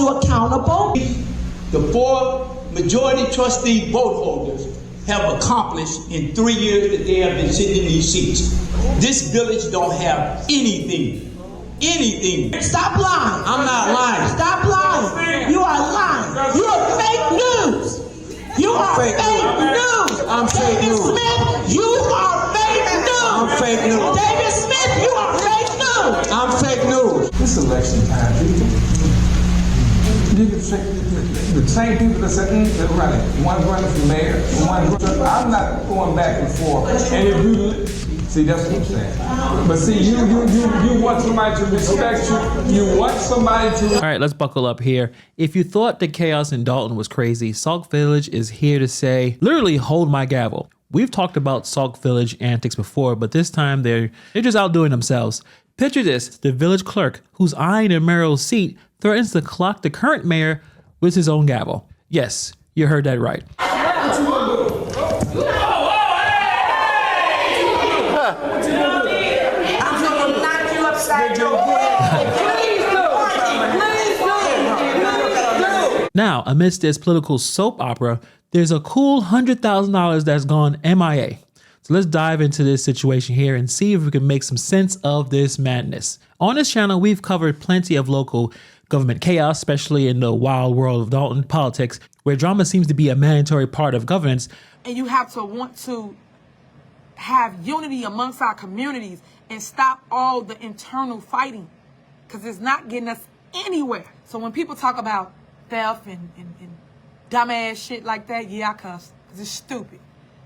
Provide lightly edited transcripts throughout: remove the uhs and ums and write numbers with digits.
you accountable. The 4 majority trustee vote holders have accomplished in 3 years that they have been sitting in these seats. This village don't have anything. Anything. Stop lying. I'm not lying. Stop lying. You are lying. You are fake news. You are fake news. I'm fake David news. Smith, you are fake news. I'm fake news. David Smith, you are fake news. I'm fake news. This election time, people. You can say the same people that said they're running. One's running for mayor, one's running. I'm not going back and forth. And if you see, that's what I'm saying. But see, you want somebody to respect you. You want somebody to. All right, let's buckle up here. If you thought the chaos in Dalton was crazy, Sauk Village is here to say, literally hold my gavel. We've talked about Sauk Village antics before, but this time they're just outdoing themselves. Picture this, the village clerk who's eyeing a mayoral seat threatens to clock the current mayor with his own gavel. Yes, you heard that right. Now, amidst this political soap opera, there's a cool $100,000 that's gone MIA. So let's dive into this situation here and see if we can make some sense of this madness. On this channel, we've covered plenty of local government chaos, especially in the wild world of Dalton politics, where drama seems to be a mandatory part of governance. And you have to want to have unity amongst our communities and stop all the internal fighting, because it's not getting us anywhere. So when people talk about theft and dumbass shit like that, yeah, I cuss, because it's stupid.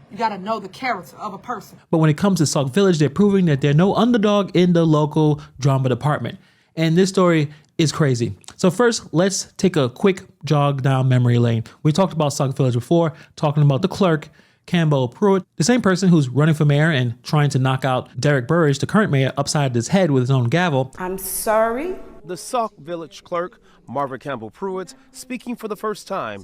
You got to know the character of a person. But when it comes to Sauk Village, they're proving that they're no underdog in the local drama department. And this story is crazy. So first, let's take a quick jog down memory lane. We talked about Sauk Village before, talking about the clerk, Campbell Pruitt, the same person who's running for mayor and trying to knock out Derek Burridge, the current mayor, upside his head with his own gavel. I'm sorry. The Sauk Village clerk, Marvin Campbell Pruitt, speaking for the first time.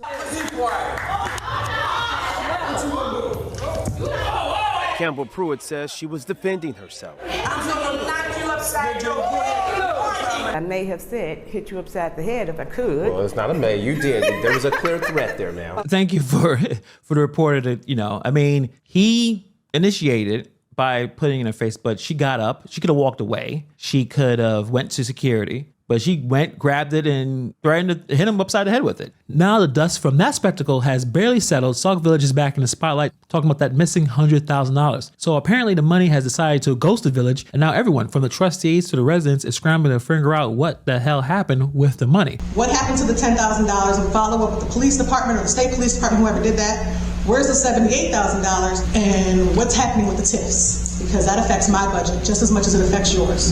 Campbell Pruitt says she was defending herself. I'm going to knock you upside your head. I may have said, hit you upside the head if I could. Well, it's not a may. You did. There was a clear threat there now. Thank you for the reporter to, I mean, he initiated by putting in her face, but she got up. She could have walked away. She could have went to security, but she went, grabbed it, and threatened to hit him upside the head with it. Now the dust from that spectacle has barely settled. Sauk Village is back in the spotlight, talking about that missing $100,000. So apparently the money has decided to ghost the village, and now everyone, from the trustees to the residents, is scrambling to figure out what the hell happened with the money. What happened to the $10,000, and follow up with the police department or the state police department, whoever did that? Where's the $78,000, and what's happening with the tips? Because that affects my budget just as much as it affects yours.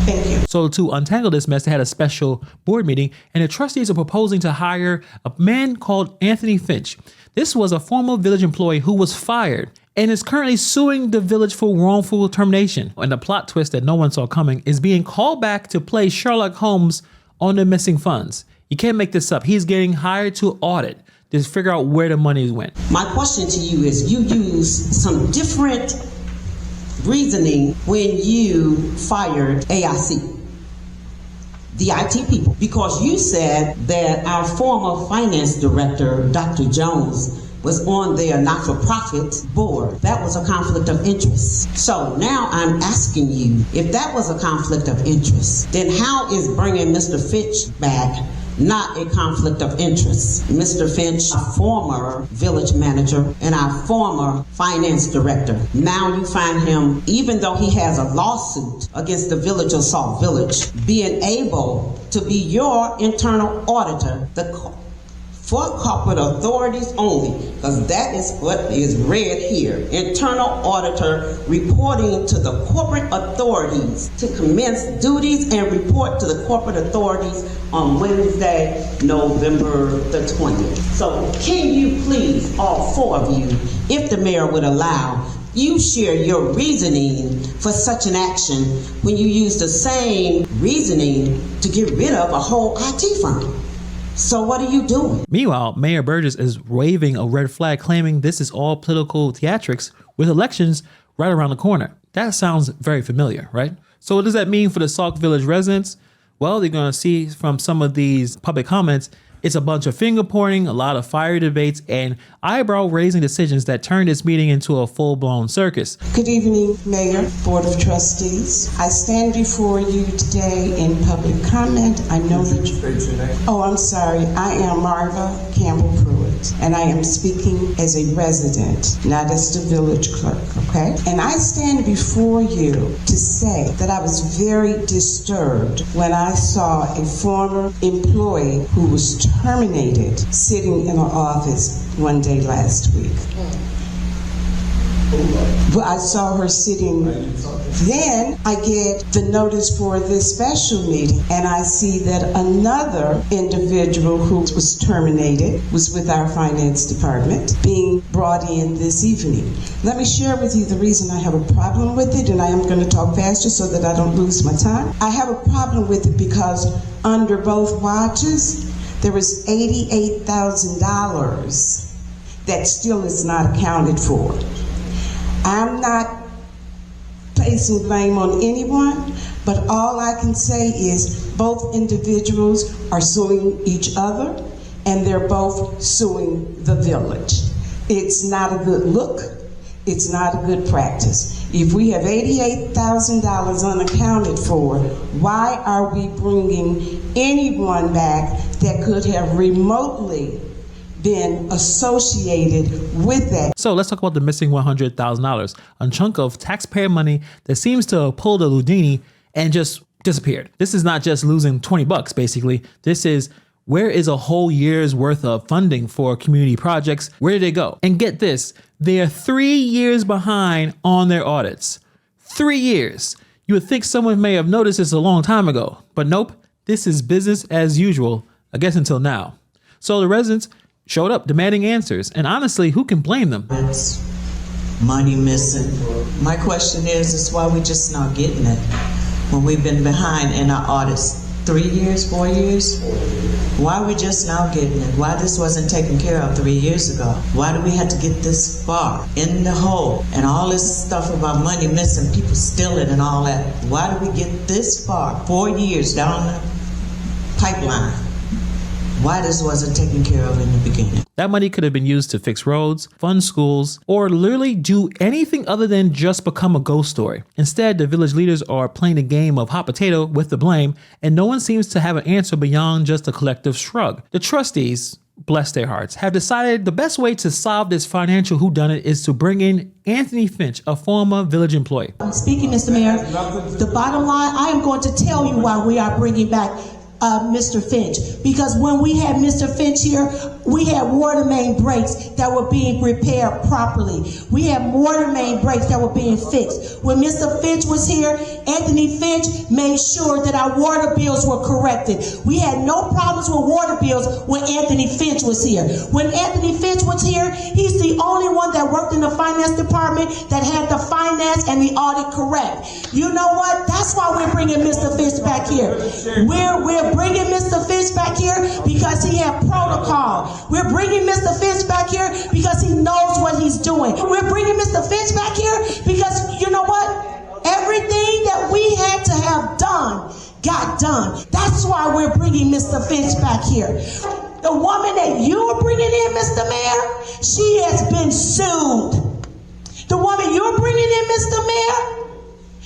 Thank you. So to untangle this mess, they had a special board meeting, and the trustees are proposing to hire a man called Anthony Finch. This was a former village employee who was fired and is currently suing the village for wrongful termination. And the plot twist that no one saw coming is being called back to play Sherlock Holmes on the missing funds. You can't make this up. He's getting hired to audit, to figure out where the money went. My question to you is, you use some different reasoning when you fired AIC, the IT people, because you said that our former finance director, Dr. Jones, was on their not-for-profit board. That was a conflict of interest. So now I'm asking you, if that was a conflict of interest, then how is bringing Mr. Finch back not a conflict of interest? Mr. Finch, a former village manager and our former finance director. Now you find him, even though he has a lawsuit against the village of Sauk Village, being able to be your internal auditor, for corporate authorities only, because that is what is read here. Internal auditor reporting to the corporate authorities to commence duties and report to the corporate authorities on Wednesday, November the 20th. So can you please, all four of you, if the mayor would allow, you share your reasoning for such an action when you use the same reasoning to get rid of a whole IT firm? So what are you doing? Meanwhile, Mayor Burgess is waving a red flag, claiming this is all political theatrics with elections right around the corner. That sounds very familiar, right? So what does that mean for the Sauk Village residents? Well, they're going to see from some of these public comments, it's a bunch of finger pointing, a lot of fiery debates, and eyebrow raising decisions that turned this meeting into a full-blown circus. Good evening, Mayor, Board of Trustees. I stand before you today in public comment. I know that you... I'm sorry. I am Marva Campbell Pruitt, and I am speaking as a resident, not as the village clerk, okay? And I stand before you to say that I was very disturbed when I saw a former employee who was terminated sitting in an office one day last week. But I saw her sitting. Then I get the notice for this special meeting, and I see that another individual who was terminated was with our finance department being brought in this evening. Let me share with you the reason I have a problem with it, and I am going to talk faster so that I don't lose my time. I have a problem with it because under both watches, there was $88,000 that still is not accounted for. I'm not placing blame on anyone, but all I can say is both individuals are suing each other, and they're both suing the village. It's not a good look. It's not a good practice. If we have $88,000 unaccounted for, why are we bringing anyone back that could have remotely been associated with that? So let's talk about the missing $100,000, a chunk of taxpayer money that seems to have pulled a Houdini and just disappeared. This is not just losing 20 bucks, basically. This is, where is a whole year's worth of funding for community projects? Where did they go? And get this, they are 3 years behind on their audits. 3 years. You would think someone may have noticed this a long time ago, but nope, this is business as usual, I guess until now. So the residents showed up demanding answers, and honestly, who can blame them? It's money missing. My question is why we just not getting it when we've been behind in our audits 3 years, 4 years? Why are we just now getting it? Why this wasn't taken care of 3 years ago? Why do we have to get this far in the hole and all this stuff about money missing, people stealing and all that? Why do we get this far, 4 years down the pipeline? Why this wasn't taken care of in the beginning? That money could have been used to fix roads, fund schools, or literally do anything other than just become a ghost story. Instead, the village leaders are playing a game of hot potato with the blame, and no one seems to have an answer beyond just a collective shrug. The trustees, bless their hearts, have decided the best way to solve this financial whodunit is to bring in Anthony Finch, a former village employee. Speaking, Mr. Mayor, the bottom line, I am going to tell you why we are bringing back Mr. Finch, because when we had Mr. Finch here, we had water main breaks that were being repaired properly. We had water main breaks that were being fixed. When Mr. Finch was here, Anthony Finch made sure that our water bills were corrected. We had no problems with water bills when Anthony Finch was here. When Anthony Finch was here, he's the only one that worked in the finance department that had the finance and the audit correct. You know what? That's why we're bringing Mr. Finch back here. We're bringing Mr. Finch back here because he had protocol. We're bringing Mr. Finch back here because he knows what he's doing. We're bringing Mr. Finch back here because, you know what? Everything that we had to have done got done. That's why we're bringing Mr. Finch back here. The woman that you are bringing in, Mr. Mayor, she has been sued. The woman you're bringing in, Mr. Mayor,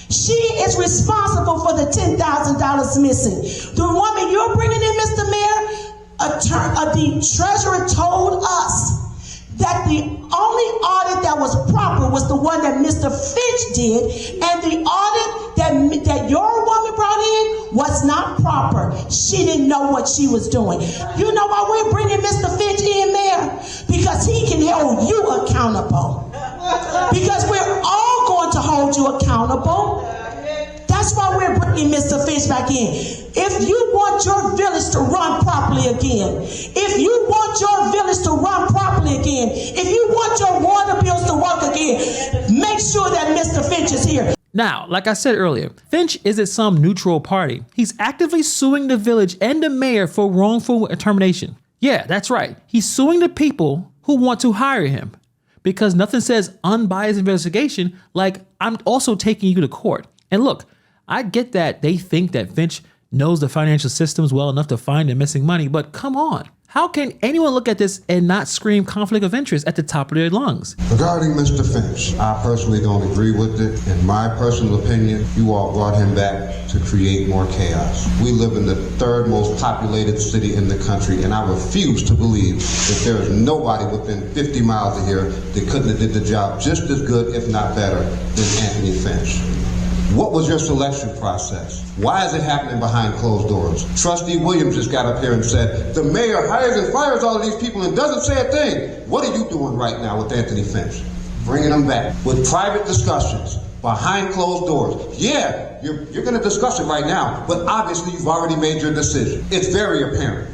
she is responsible for the $10,000 missing. The woman you're bringing in, Mr. Mayor, the treasurer told us that the only audit that was proper was the one that Mr. Finch did, and the audit that your woman brought in was not proper. She didn't know what she was doing. You know why we're bringing Mr. Finch in, Mayor? Because he can hold you accountable. Because we're all going to hold you accountable. That's why we're bringing Mr. Finch back in. If you want your village to run properly again, if you want your village to run properly again, if you want your water bills to work again, make sure that Mr. Finch is here. Now, like I said earlier, Finch isn't some neutral party. He's actively suing the village and the mayor for wrongful termination. Yeah, that's right. He's suing the people who want to hire him, because nothing says unbiased investigation like I'm also taking you to court. And look, I get that they think that Finch knows the financial systems well enough to find the missing money, but come on. How can anyone look at this and not scream conflict of interest at the top of their lungs? Regarding Mr. Finch, I personally don't agree with it. In my personal opinion, you all brought him back to create more chaos. We live in the third most populated city in the country, and I refuse to believe that there is nobody within 50 miles of here that couldn't have did the job just as good, if not better, than Anthony Finch. What was your selection process? Why is it happening behind closed doors? Trustee Williams just got up here and said, the mayor hires and fires all of these people and doesn't say a thing. What are you doing right now with Anthony Finch? Bringing him back with private discussions behind closed doors. Yeah, you're going to discuss it right now, but obviously you've already made your decision. It's very apparent.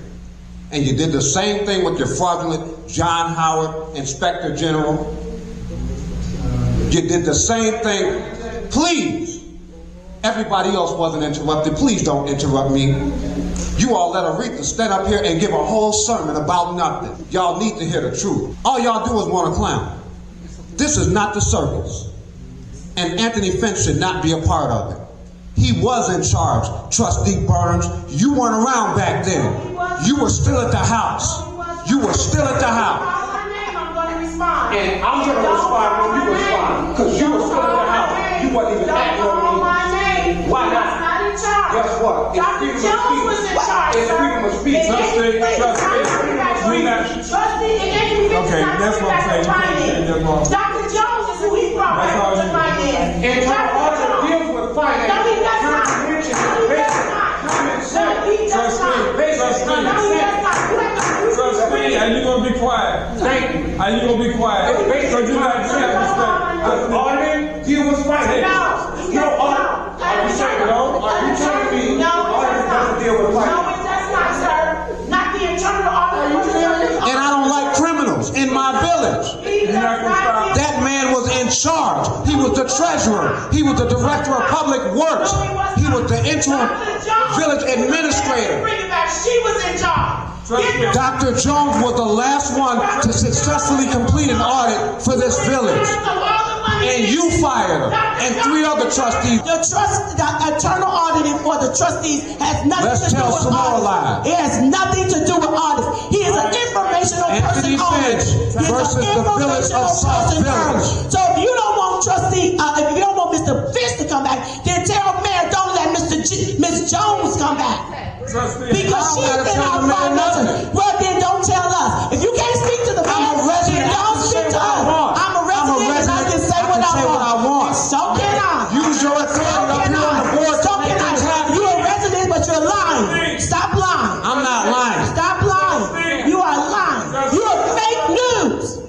And you did the same thing with your fraudulent John Howard, Inspector General. You did the same thing. Please. Everybody else wasn't interrupted. Please don't interrupt me. You all let Aretha stand up here and give a whole sermon about nothing. Y'all need to hear the truth. All y'all do is want to clown. This is not the circus. And Anthony Finch should not be a part of it. He was in charge. Trustee Burns, you weren't around back then. You were still at the house. You were still at the house. And I'm going to respond when you respond. Because you were still at the house. You wasn't even acting on me. Why not? Guess what? Dr. Jones was in charge, It's freedom of speech. Okay, that's what I'm saying. Dr. Jones is who he brought back to finance. Internal audit deals with finance. No, he does not. No, he does not. Trustee, are you gonna be quiet? Thank you. Are you gonna be quiet? So you're not saying respect. Audit deal with finance. You don't audit. Are you saying no? Are you telling me audit doesn't deal with finance? No, it does not, sir. Not the internal audit. And I don't like criminals in my village. That man was in charge. He was the treasurer. He was the director of public works. He was the interim village administrator. She was in charge. Dr. Jones was the last one to successfully complete an audit for this village. And you fired her and 3 other trustees. The internal auditing for the trustees has nothing Let's to do tell with some more audits. lies. It has nothing to do with audits. He is an informational person Anthony only. Finch He's versus an the village of Sauk informational person Village. only. So if you don't want if you don't want Mr. Finch to come back, then tell Mayor don't let Ms. Jones come back. Because she's in our financial. Well, then don't tell us. If you can't speak to the mayor, then don't speak to us. I'm a resident and I can say what I want. So can I. Use your authority up here on the board. So can I. You're a resident, but you're lying. Stop lying. I'm not lying. Stop lying. You are lying. You are fake news.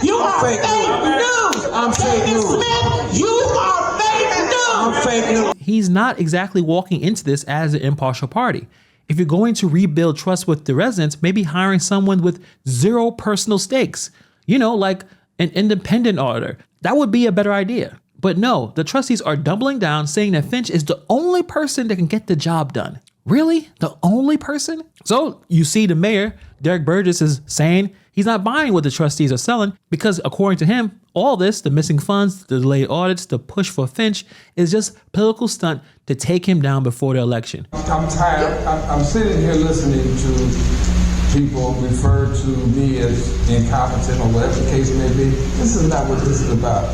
You are fake news. I'm fake news. Smith, you are fake news. I'm fake news. He's not exactly walking into this as an impartial party. If you're going to rebuild trust with the residents, maybe hiring someone with 0 personal stakes, like an independent auditor. That would be a better idea. But no, the trustees are doubling down, saying that Finch is the only person that can get the job done. Really? The only person? So you see the mayor, Derek Burgess, is saying he's not buying what the trustees are selling because according to him, all this, the missing funds, the delayed audits, the push for Finch is just political stunt to take him down before the election. I'm tired. I'm sitting here listening to people refer to me as incompetent or whatever the case may be. This is not what this is about.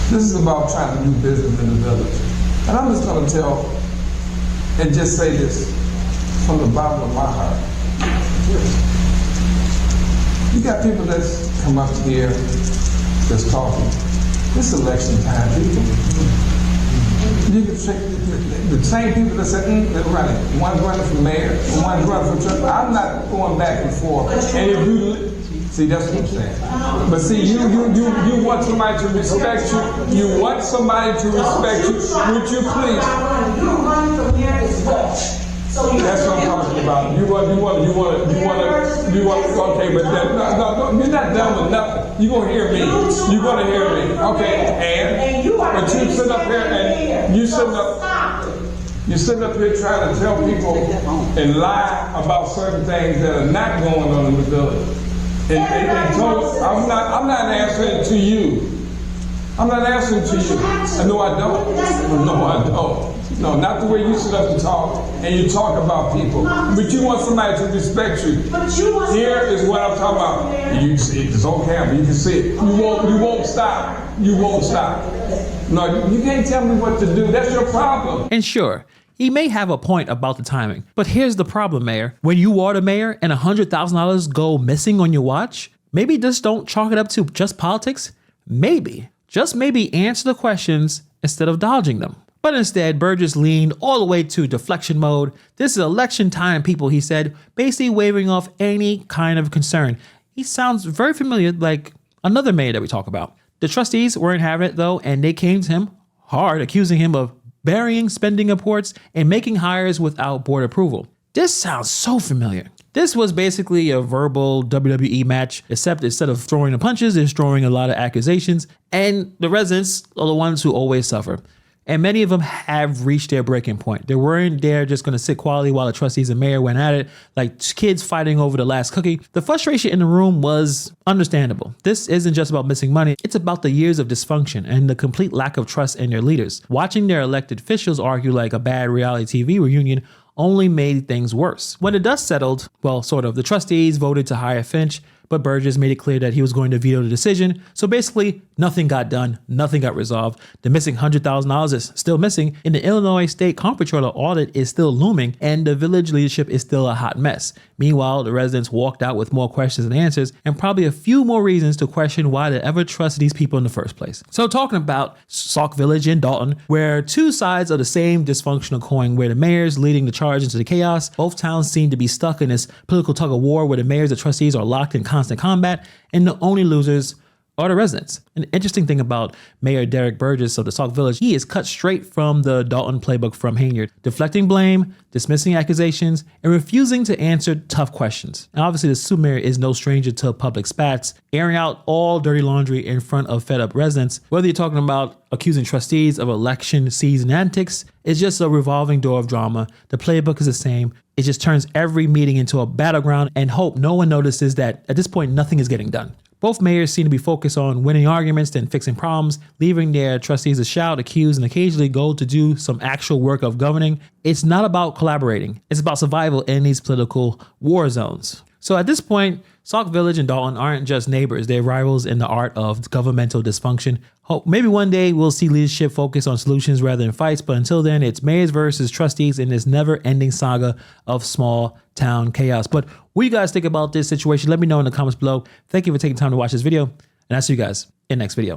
This is about trying to do business in the village. And I'm just going to tell and just say this from the bottom of my heart. You got people that's come up here that's talking. This election time, people. You can check the same people that said, they're running. One's running for mayor, one's running for trustee. I'm not going back and forth. And if you see, that's what I'm saying. But see, you want somebody to respect you. You want somebody to respect you. Would you please? You're running for mayor as well. That's what I'm talking about. You want, okay, but then, no, you're not done with nothing. You're going to hear me. You're going to hear me. Okay, but you sit up here and you sitting up here trying to tell people and lie about certain things that are not going on in the village. And told, I'm not answering to you. I'm not answering to you. No, I don't. No, I don't. No, not the way you sit up and talk, and you talk about people. But you want somebody to respect you. Here is what I'm talking about. You see, it's on camera. You can see it. You won't stop. You won't stop. No, you can't tell me what to do. That's your problem. And sure, he may have a point about the timing, but here's the problem, Mayor. When you are the mayor and $100,000 go missing on your watch, maybe just don't chalk it up to just politics. Maybe, just maybe answer the questions instead of dodging them. But instead, Burgess leaned all the way to deflection mode. This is election time, people, he said, basically waving off any kind of concern. He sounds very familiar, like another mayor that we talk about. The trustees weren't having it though, and they came to him hard, accusing him of burying spending reports and making hires without board approval. This sounds so familiar. This was basically a verbal WWE match, except instead of throwing the punches, it's throwing a lot of accusations, and the residents are the ones who always suffer. And many of them have reached their breaking point. They weren't there just going to sit quietly while the trustees and mayor went at it, like kids fighting over the last cookie. The frustration in the room was understandable. This isn't just about missing money. It's about the years of dysfunction and the complete lack of trust in their leaders. Watching their elected officials argue like a bad reality TV reunion only made things worse. When the dust settled, well, sort of, the trustees voted to hire Finch, but Burgess made it clear that he was going to veto the decision. So basically, nothing got done, nothing got resolved. The missing $100,000 is still missing, and the Illinois State Comptroller audit is still looming, and the village leadership is still a hot mess. Meanwhile, the residents walked out with more questions and answers, and probably a few more reasons to question why they ever trusted these people in the first place. So talking about Sauk Village in Dalton, where two sides of the same dysfunctional coin, where the mayor's leading the charge into the chaos, both towns seem to be stuck in this political tug of war where the mayors and trustees are locked in constant combat, and the only losers are the residents. An interesting thing about Mayor Derek Burgess of the Sauk Village, he is cut straight from the Dalton playbook from Hainiard, deflecting blame, dismissing accusations, and refusing to answer tough questions. And obviously the super mayor is no stranger to public spats, airing out all dirty laundry in front of fed up residents. Whether you're talking about accusing trustees of election season antics, it's just a revolving door of drama. The playbook is the same. It just turns every meeting into a battleground and hope no one notices that at this point nothing is getting done. Both mayors seem to be focused on winning arguments than fixing problems, leaving their trustees to shout, accuse, and occasionally go to do some actual work of governing. It's not about collaborating. It's about survival in these political war zones. So at this point, Sauk Village and Dalton aren't just neighbors, they're rivals in the art of governmental dysfunction. Hope maybe one day we'll see leadership focus on solutions rather than fights, but until then, it's mayors versus trustees in this never-ending saga of small town chaos. But what do you guys think about this situation? Let me know in the comments below. Thank you for taking time to watch this video, and I'll see you guys in the next video.